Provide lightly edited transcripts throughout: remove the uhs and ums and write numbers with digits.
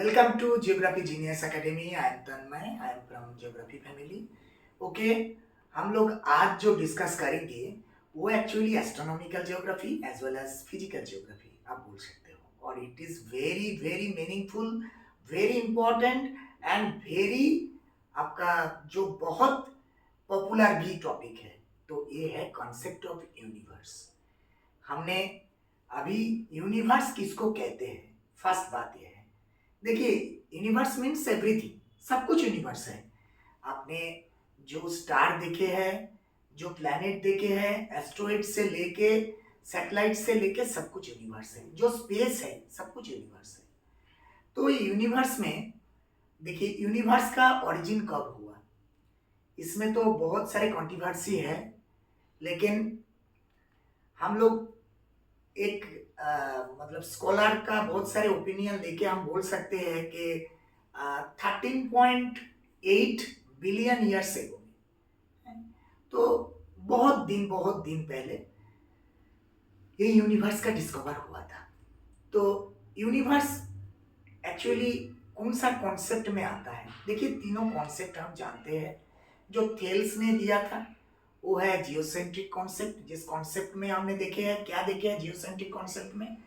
Welcome to Geography Genius Academy. I am Tanmay. I am from Geography family. Okay हम लोग आज जो discuss करेंगे वो actually astronomical geography as well as physical geography आप बोल सकते हो, और it is very very meaningful, very important and very आपका जो बहुत पॉपुलर भी टॉपिक है। तो ये है कॉन्सेप्ट ऑफ यूनिवर्स। हमने अभी यूनिवर्स किसको कहते हैं, फर्स्ट बात ये है। देखिए, यूनिवर्स मीन्स एवरीथिंग, सब कुछ यूनिवर्स है। आपने जो स्टार देखे हैं, जो प्लैनेट देखे हैं, एस्ट्रॉइड से लेके सैटेलाइट से लेके सब कुछ यूनिवर्स है। जो स्पेस है सब कुछ यूनिवर्स है। तो यूनिवर्स में देखिए, यूनिवर्स का ओरिजिन कब हुआ, इसमें तो बहुत सारे कंट्रोवर्सी है, लेकिन हम लोग एक मतलब स्कॉलर का बहुत सारे ओपिनियन लेके हम बोल सकते हैं कि 13.8 बिलियन ईयर्स एगो, तो बहुत दिन पहले ये यूनिवर्स का डिस्कवर हुआ था। तो यूनिवर्स एक्चुअली कौन सा कॉन्सेप्ट में आता है? देखिए, तीनों कॉन्सेप्ट हम जानते हैं। जो थेल्स ने दिया था वो है जियोसेंट्रिक कॉन्सेप्ट। जिस कॉन्सेप्ट में हमने देखे हैं, क्या देखे हैं जियोसेंट्रिक कॉन्सेप्ट में?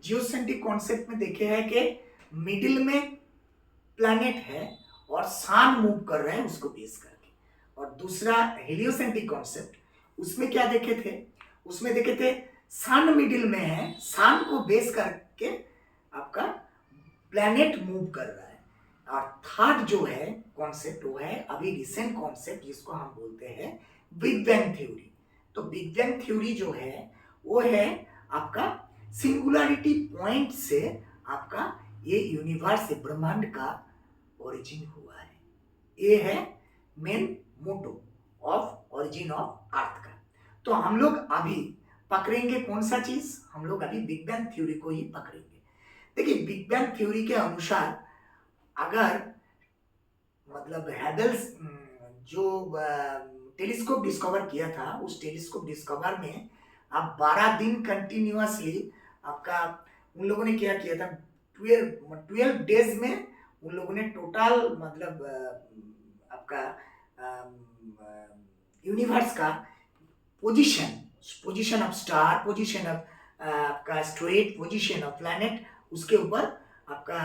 जियोसेंट्रिक कॉन्सेप्ट में देखे हैं कि मिडिल में प्लैनेट है और सन मूव कर रहे हैं उसको बेस करके। और दूसरा हेलियोसेंट्रिक कॉन्सेप्ट, उसमें क्या देखे थे? उसमें देखे थे सन मिडिल में है, सन को बेस करके आपका प्लैनेट मूव कर रहा है। और थर्ड जो है कॉन्सेप्ट वो है अभी रिसेंट कॉन्सेप्ट, जिसको हम बोलते हैं बिग बैंग थ्योरी। तो बिग बैंग थ्योरी जो है वो है आपका सिंगुलरिटी पॉइंट से आपका ये यूनिवर्स ब्रह्मांड का ओरिजिन हुआ है। ये है main motto of origin of earth का। तो हम लोग अभी पकड़ेंगे कौन सा चीज? हम लोग अभी बिग बैंग थ्योरी को ही पकड़ेंगे। देखिए, बिग बैंग थ्योरी के अनुसार अगर मतलब हैबल्स जो टेलीस्कोप डिस्कवर किया था, उस टेलीस्कोप डिस्कवर में आप 12 दिन कंटिन्यूअसली आपका उन लोगों ने क्या किया था, 12 डेज में उन लोगों ने टोटल मतलब आपका यूनिवर्स का position position of star, position of आपका एस्ट्रॉइड, पोजीशन ऑफ प्लैनेट, उसके ऊपर आपका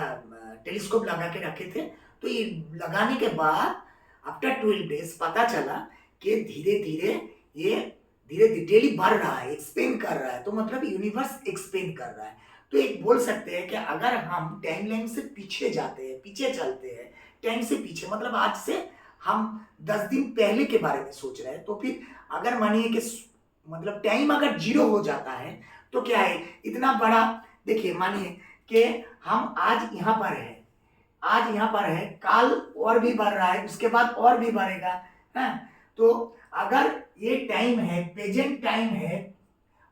टेलीस्कोप लगा के रखे थे। तो ये लगाने के बाद आफ्टर 12 डेज पता चला कि धीरे धीरे ये धीरे डिटेली बढ़ रहा है, एक्सपेंड कर रहा है। तो मतलब यूनिवर्स एक्सपेंड कर रहा है। तो एक बोल सकते हैं कि अगर हम टाइमलाइन से पीछे जाते हैं, पीछे चलते हैं, टाइम से पीछे मतलब आज से हम 10 दिन पहले के बारे में सोच रहे हैं, तो फिर अगर मानिए कि मतलब टाइम अगर 0 हो जाता है तो क्या है इतना बड़ा। देखिए, मानिए कि हम आज यहाँ पर है, आज यहाँ पर है, कल और भी बढ़ रहा है, उसके बाद और भी बढ़ेगा है। तो अगर ये टाइम है, प्रेजेंट टाइम है,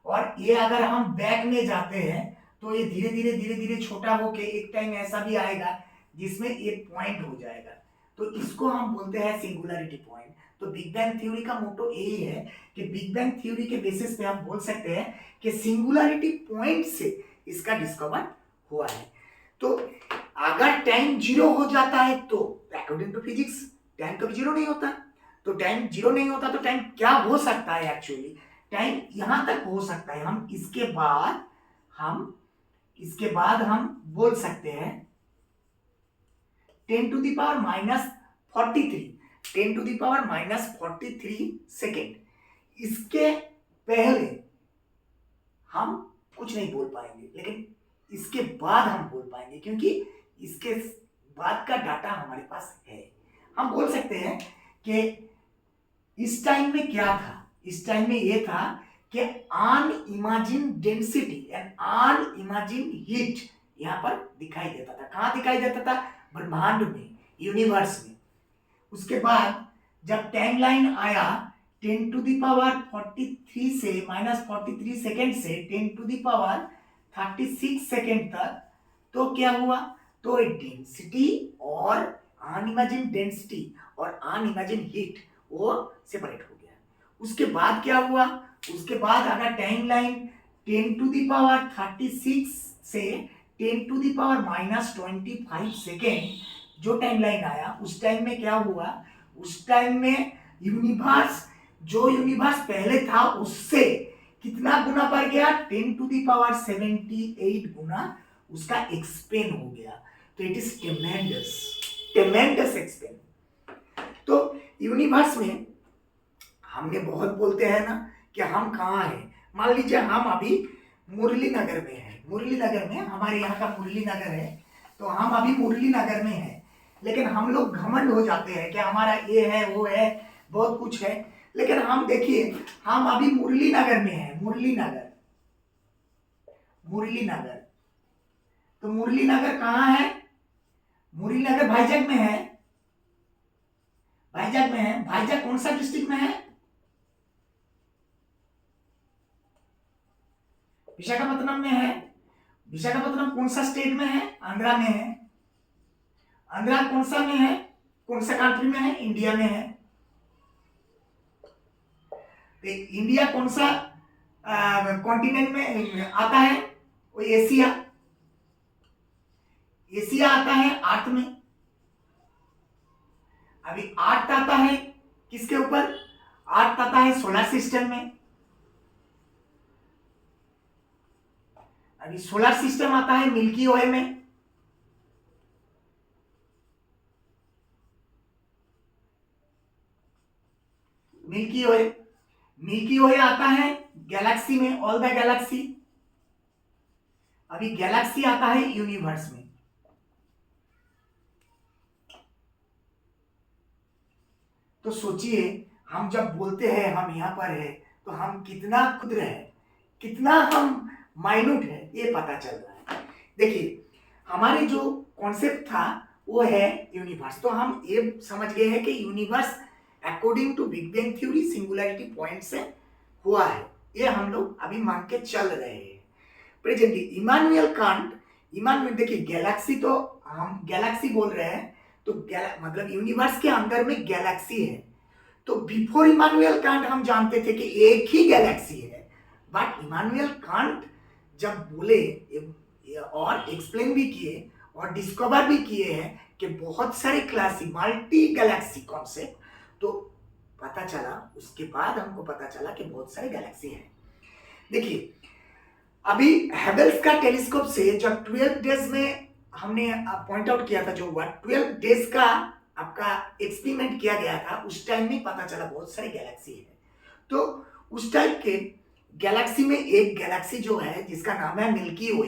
और ये अगर हम बैक में जाते हैं तो ये धीरे धीरे छोटा होके एक टाइम ऐसा भी आएगा जिसमें एक पॉइंट हो जाएगा। तो इसको हम बोलते हैं सिंगुलरिटी पॉइंट। तो बिग बैंग थ्योरी का मोटो यही है कि बिग बैंग थ्योरी के बेसिस पे हम बोल सकते हैं कि सिंगुलरिटी पॉइंट से इसका डिस्कवर हुआ है। तो अगर टाइम 0 हो जाता है तो अकॉर्डिंग टू फिजिक्स टाइम कभी 0 नहीं होता। तो टाइम 0 नहीं होता तो टाइम क्या हो सकता है? एक्चुअली टाइम यहां तक हो सकता है। हम इसके बाद हम बोल सकते हैं 10 to the power minus 43, 10 to the power minus 43 second. इसके पहले हम कुछ नहीं बोल पाएंगे, लेकिन इसके बाद हम बोल पाएंगे, क्योंकि इसके बाद का डाटा हमारे पास है। हम बोल सकते हैं कि इस टाइम में क्या था? इस टाइम में ये था कि अनइमेजिन डेंसिटी एंड अनइमेजिन हीट यहां पर दिखाई देता था। कहां दिखाई देता था? ब्रह्मांड में, यूनिवर्स में। उसके बाद जब टाइमलाइन आया 10 टू द पावर 43 से माइनस 43 सेकेंड से 10 टू द पावर 36 सेकेंड तक, तो क्या हुआ? तो डेंसिटी और अनइमेजिन डेंसिटी और अनइमेजिन हीट वो सेपरेट हो गया। उसके बाद क्या हुआ? उसके बाद अगर टाइमलाइन 10 टू द पावर 36 से 10⁻⁻25 सेकेंड जो टाइमलाइन आया, उस टाइम में क्या हुआ, उस टाइम में यूनिवर्स, जो यूनिवर्स पहले था उससे कितना गुना बढ़ गया, 10⁻78 गुना उसका एक्सपेंड हो गया। तो इट इज ट्रेमेंडस, ट्रेमेंडस एक्सपेंड। तो यूनिवर्स में हमने बहुत बोलते हैं ना कि हम कहाँ हैं। मान लीजिए हम अभी मुरली नगर में हैं, मुरली नगर में, हमारे यहाँ का मुरली नगर है, तो हम अभी मुरली नगर में हैं। लेकिन हम लोग घमंड हो जाते हैं कि हमारा ये है वो है, बहुत कुछ है। लेकिन हम देखिए, हम अभी मुरली नगर में हैं, मुरली नगर, मुरली नगर। तो मुरली नगर कहाँ है, मुरली नगर भाईजैग में है, भाईजैग में है। भाईजैग कौन सा डिस्ट्रिक्ट में है, विशाखापत्तनम में है। विशाखापत्तनम कौन सा स्टेट में है, आंध्रा में है। आंध्रा कौन सा में है, कौन सा कंट्री में है, इंडिया में है। तो इंडिया कौन सा कॉन्टिनेंट में आता है, वो एशिया, एशिया आता है अर्थ में। अभी अर्थ आता है किसके ऊपर, अर्थ आता है सोलर सिस्टम में। अभी सोलर सिस्टम आता है मिल्की वे में। मिल्की वे, मिल्की वे आता है गैलेक्सी में, ऑल द गैलेक्सी। अभी गैलेक्सी आता है यूनिवर्स में। तो सोचिए, हम जब बोलते हैं हम यहाँ पर है, तो हम कितना क्षुद्र है, कितना हम माइन्यूट है, ये पता चल रहा है। देखिए, हमारे जो कॉन्सेप्ट था वो है यूनिवर्स। तो हम ये समझ गए हैं कि universe according to big bang theory singularity point से हुआ है, ये हम लोग अभी मान के चल रहे हैं प्रेजेंटली। इमानुएल कांट, इमानुएल, देखिए गैलेक्सी, तो हम गैलेक्सी बोल रहे हैं, तो मतलब यूनिवर्स के अंदर में गैलेक्सी है। तो बिफोर इमानुएल कांट हम जानते थे कि एक ही गैलेक्सी है, बट इमानुएल कांट जब बोले और एक्सप्लेन भी किए और डिस्कवर भी किए हैं कि बहुत सारे क्लासी मल्टी गैलेक्सी कॉन्सेप्ट, तो पता चला, उसके बाद हमको पता चला कि बहुत सारे गैलेक्सी हैं। देखिए, अभी हेबल्स का टेलीस्कोप से जब 12 डेज में हमने पॉइंट आउट किया था, जो हुआ 12 डेज का आपका एक्सपेरिमेंट किया गया था, उस टाइम में पता चला बहुत सारे गैलेक्सी है। तो उस टाइप के गैलेक्सी में एक गैलेक्सी जो है जिसका नाम है मिल्की वे।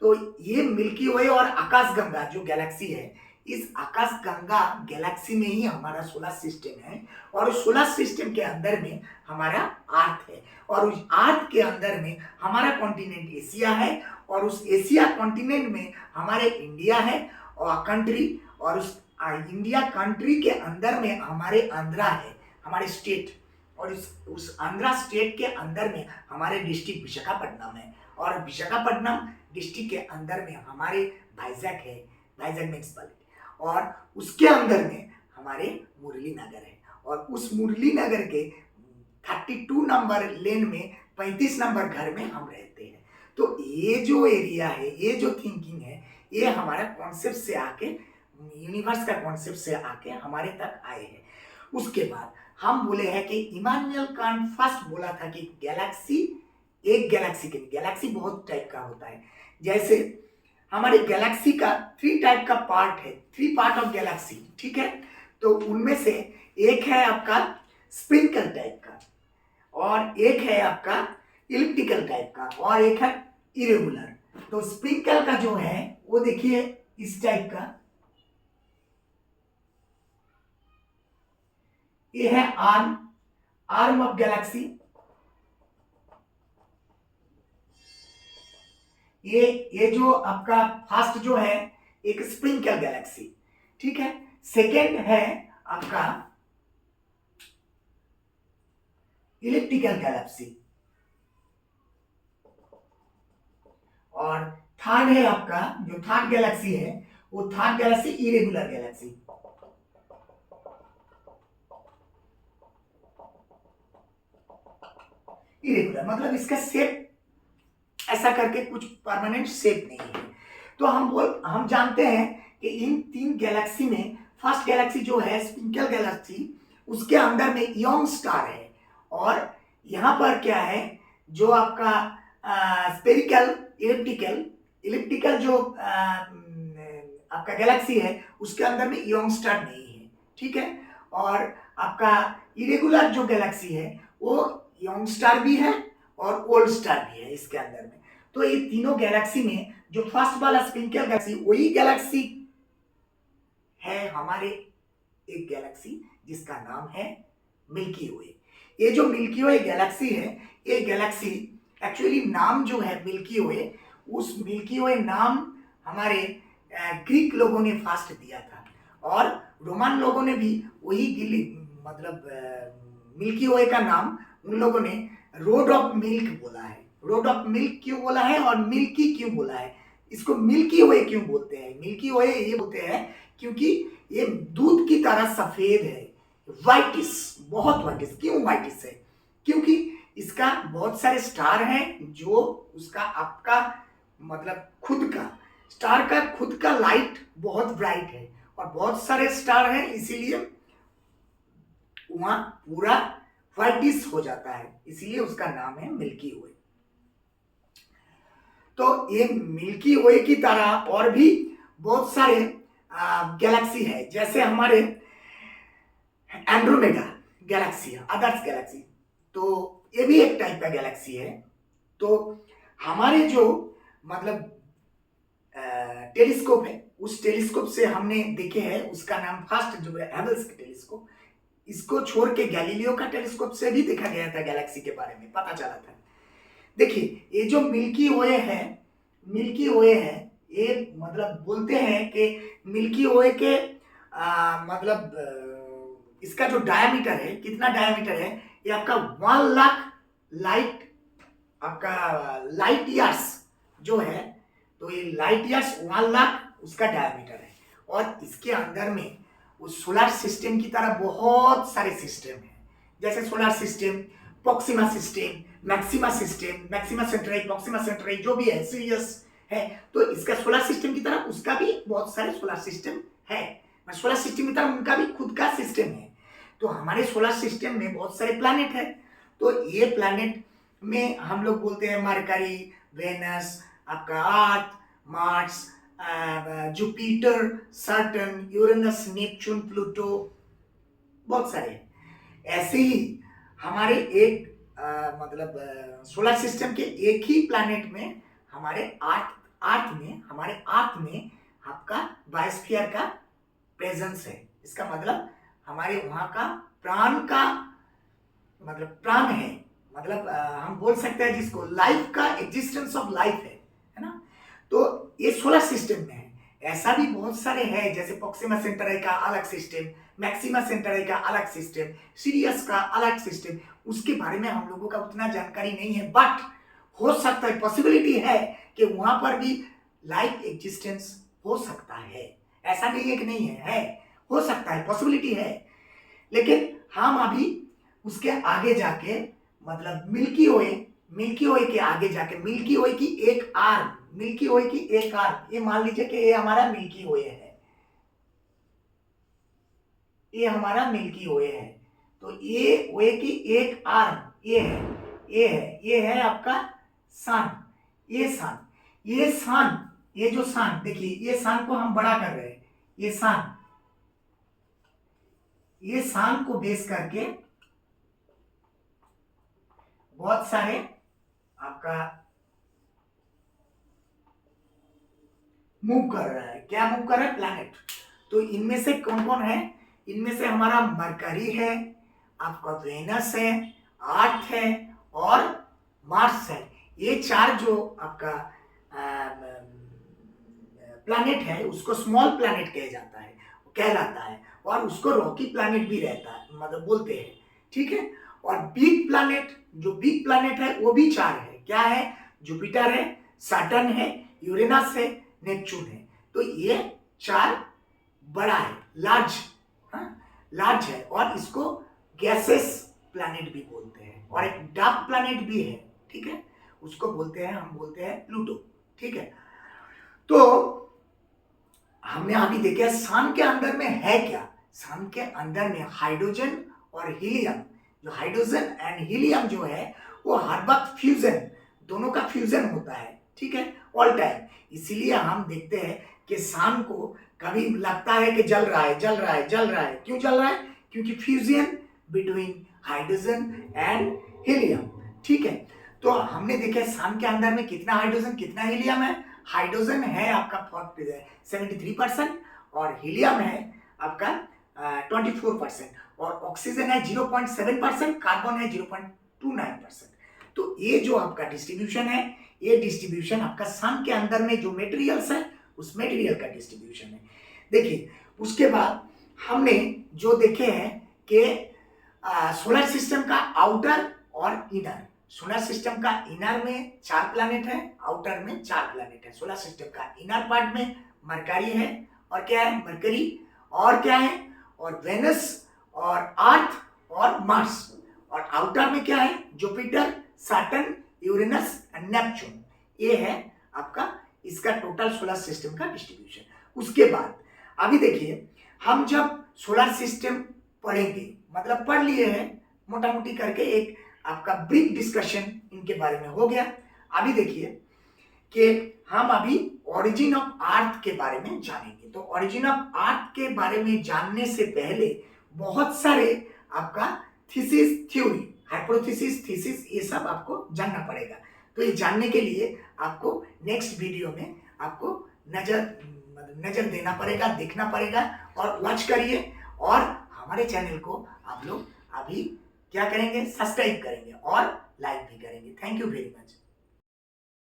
तो ये मिल्की वे और आकाशगंगा जो गैलेक्सी है, इस आकाशगंगा गैलेक्सी में ही हमारा सोलर सिस्टम है, और उस सोलर सिस्टम के अंदर में हमारा अर्थ है, और उस अर्थ के अंदर में हमारा कॉन्टिनेंट एशिया है, और उस एशिया कॉन्टिनेंट में हमारे इंडिया है और कंट्री, और उस इंडिया कंट्री के अंदर में हमारे आंध्रा है, हमारे स्टेट, और उस आंध्रा स्टेट के अंदर में हमारे डिस्ट्रिक्ट विशाखापट्टनम है, और विशाखापट्टनम डिस्ट्रिक्ट के अंदर में हमारे वाइजैग है, वाइजैग म्युनिसिपैलिटी, और उसके अंदर में हमारे मुरली नगर है, और उस मुरली नगर के 32 नंबर लेन में 35 नंबर घर में हम रहते हैं। तो ये जो एरिया है, ये जो थिंकिंग है, ये हमारा कॉन्सेप्ट से आके, यूनिवर्स का कॉन्सेप्ट से आके हमारे तक आए हैं। उसके बाद हम बोले हैं कि इमानुएल कांट फर्स्ट बोला था कि गैलेक्सी, एक गैलेक्सी के, गैलेक्सी बहुत टाइप का होता है। जैसे हमारे गैलेक्सी का 3 टाइप का पार्ट है, 3 पार्ट ऑफ गैलेक्सी, ठीक है। तो उनमें से एक है आपका स्पिंकल टाइप का, और एक है आपका इलिप्टिकल टाइप का, और एक है इरेगुलर। तो स्पिंकल का जो है वो देखिए इस टाइप का, ये है आर्म, आर्म ऑफ गैलेक्सी। ये जो आपका फर्स्ट जो है एक स्प्रिंकल गैलेक्सी, ठीक है। सेकेंड है आपका इलिप्टिकल गैलेक्सी, और थर्ड है आपका, जो थर्ड गैलेक्सी है वो third Galaxy irregular Galaxy. Irregular मतलब इसका शेप ऐसा करके कुछ परमानेंट शेप नहीं है। तो हम जानते हैं कि इन 3 गैलेक्सी में फर्स्ट गैलेक्सी जो है स्पिंकल गैलेक्सी, उसके अंदर में इयॉन स्टार है। और यहाँ पर क्या है, जो आपका स्पेरिकल इलिप्टिकल जो आपका गैलेक्सी है उसके अंदर में इयॉन स्टार नहीं है, ठीक है। और आपका इरेगुलर जो गैलेक्सी है वो यंग स्टार भी है और ओल्ड स्टार भी है इसके अंदर में। तो ये तीनों गैलेक्सी में जो फर्स्ट वाला स्पिंकल गैलेक्सी, वही गैलेक्सी है हमारे एक गैलेक्सी जिसका नाम है मिल्की वे। ये जो मिल्की वे गैलेक्सी है, ये गैलेक्सी एक्चुअली नाम जो है मिल्की वे, उस मिल्की वे नाम हमारे ग्रीक लोगों ने फर्स्ट दिया था, और रोमन लोगों ने भी वही मतलब मिल्की वे का नाम उन लोगों ने रोड ऑफ मिल्क बोला है। रोड ऑफ मिल्क क्यों बोला है और मिल्की क्यों बोला है, इसको मिल्की वे क्यों बोलते हैं? मिल्की वे ये बोलते हैं क्योंकि ये दूध की तरह सफेद है, व्हाइटिश, बहुत व्हाइटिश। क्यों व्हाइटिश है? क्योंकि इसका बहुत सारे स्टार हैं, जो उसका आपका मतलब खुद का स्टार का खुद का लाइट बहुत ब्राइट है, और बहुत सारे स्टार हैं, इसीलिए वहां पूरा व्हाइटिश हो जाता है, इसीलिए उसका नाम है मिल्की वे। तो ये मिल्की वे की तरह और भी बहुत सारे गैलेक्सी है, जैसे हमारे एंड्रोमेडा गैलेक्सी है, अदर्स गैलेक्सी, तो ये भी एक टाइप का गैलेक्सी है। तो हमारे जो मतलब टेलीस्कोप है, उस टेलीस्कोप से हमने देखे हैं, उसका नाम फर्स्ट जो है हेबल्स का टेलीस्कोप, इसको छोड़ के गैलीलियो का टेलीस्कोप से भी देखा गया था, गैलेक्सी के बारे में पता चला था। देखिए ये जो मिल्की वे है, मिल्की वे है, ये मतलब बोलते हैं कि मिल्की वे के मतलब इसका जो डायमीटर है, कितना डायमीटर है, ये आपका 1 लाख लाइट, आपका लाइट ईयर्स जो है, तो ये लाइट ईयर्स 1 लाख उसका डायमीटर है। और इसके अंदर में उस सोलर सिस्टम की तरह बहुत सारे सिस्टम हैं, जैसे solar system, Proxima system, Maxima system, Maxima Centauri, Proxima Centauri, जो भी है सीरियस है। तो इसका सोलर सिस्टम की तरह उसका भी बहुत सारे सोलर सिस्टम है, सोलर सिस्टम की तरह उनका भी खुद का सिस्टम है। तो हमारे सोलर सिस्टम में बहुत सारे प्लैनेट है, तो ये प्लैनेट में हम लोग बोलते हैं मरकरी, वेनस, आपका Earth, Mars, Jupiter, Saturn, Uranus, Neptune, Pluto, बहुत सारे हैं। ऐसे ही हमारे एक मतलब सोलर सिस्टम के एक ही प्लैनेट में हमारे अर्थ में आपका बायोस्फीयर का प्रेजेंस है। इसका मतलब हमारे वहां का प्राण का मतलब प्राण है, मतलब हम बोल सकते हैं जिसको लाइफ का एग्जिस्टेंस ऑफ लाइफ है ना। तो ये सोलर सिस्टम में है। ऐसा भी बहुत सारे हैं, जैसे प्रोक्सिमा सेंटराई का अलग सिस्टम, मैक्सिमा सेंटराई का अलग सिस्टम, सीरियस का अलग सिस्टम, उसके बारे में हम लोगों का उतना जानकारी नहीं है, बट हो सकता है, पॉसिबिलिटी है कि वहां पर भी लाइफ एग्जिस्टेंस हो सकता है। ऐसा नहीं है कि नहीं है, हो सकता है, पॉसिबिलिटी है। लेकिन हम अभी उसके आगे जाके मतलब मिल्की वे के आगे जाके मिल्की वे की एक आर्म, ये मान लीजिए कि ये हमारा मिल्की वे है, ये हमारा मिल्की वे है। तो ये वे की एक आर्म ये है आपका सन, ये जो सन देखिए, ये सन को हम बड़ा कर रहे हैं, ये सन को बेस करके बहुत सारे आपका मूव कर रहा है। क्या मूव कर रहा है? प्लैनेट। तो इनमें से कौन कौन है? इनमें से हमारा मरकरी है, आपका वेनस है, अर्थ है और मार्स है। ये 4 जो आपका प्लैनेट है उसको स्मॉल प्लैनेट कहलाता है, और उसको रॉकी प्लैनेट भी रहता है, मतलब बोलते हैं, ठीक है। और बिग प्लैनेट है वो भी 4 है। क्या है? जुपिटर है, सैटर्न है, यूरेनस है, नेपच्यून है। तो ये 4 बड़ा है, लार्ज है, और इसको गैसेस प्लैनेट भी बोलते हैं। और एक डार्क प्लैनेट भी है, ठीक है, उसको हम बोलते हैं प्लूटो, ठीक है। तो हमने अभी देखा सन के अंदर में है क्या। सन के अंदर में हाइड्रोजन और हीलियम, जो हाइड्रोजन एंड हीलियम जो है वो हर वक्त फ्यूजन, दोनों का फ्यूजन होता है, ठीक है, ऑल टाइम। इसीलिए हम देखते हैं कि सन को कभी लगता है कि जल रहा है, जल रहा है, जल रहा है। क्यों जल रहा है? क्योंकि fusion between hydrogen and helium, ठीक है। तो हमने देखा सन के अंदर में कितना हाइड्रोजन कितना हीलियम है। हाइड्रोजन है आपका 73% और हीलियम है आपका 24% और ऑक्सीजन है 0.7%, कार्बन है 0.29%। तो ये जो आपका डिस्ट्रीब्यूशन है, ये डिस्ट्रीब्यूशन आपका सन के अंदर में जो मेटेरियल्स है उस मेटेरियल का डिस्ट्रीब्यूशन है। देखिए उसके बाद हमने जो देखे हैं कि सोलर सिस्टम का आउटर और इनर। सोलर सिस्टम का इनर में 4 प्लैनेट है, आउटर में 4 प्लैनेट है। सोलर सिस्टम का इनर पार्ट में मरकरी है, और क्या है? मरकरी, और क्या है? और वेनस और अर्थ और मार्स। और आउटर में क्या है? Jupiter, Saturn, Uranus and Neptune. ये है आपका इसका टोटल सोलर सिस्टम का डिस्ट्रीब्यूशन। उसके बाद अभी देखिए हम जब सोलर सिस्टम पढ़ेंगे, मतलब पढ़ लिए हैं मोटा मोटी करके, एक आपका ब्रीफ डिस्कशन इनके बारे में हो गया। अभी देखिए कि हम अभी ओरिजिन ऑफ अर्थ के बारे में जानेंगे। तो ओरिजिन ऑफ अर्थ के बारे में जानने से पहले बहुत सारे आपका थीसिस, थ्योरी, हाइपोथेसिस, थीसिस, ये सब आपको जानना पड़ेगा। तो ये जानने के लिए आपको नेक्स्ट वीडियो में आपको नजर देना पड़ेगा, देखना पड़ेगा और वॉच करिए। और हमारे चैनल को आप लोग अभी क्या करेंगे? सब्सक्राइब करेंगे और लाइक भी करेंगे। Thank you very much.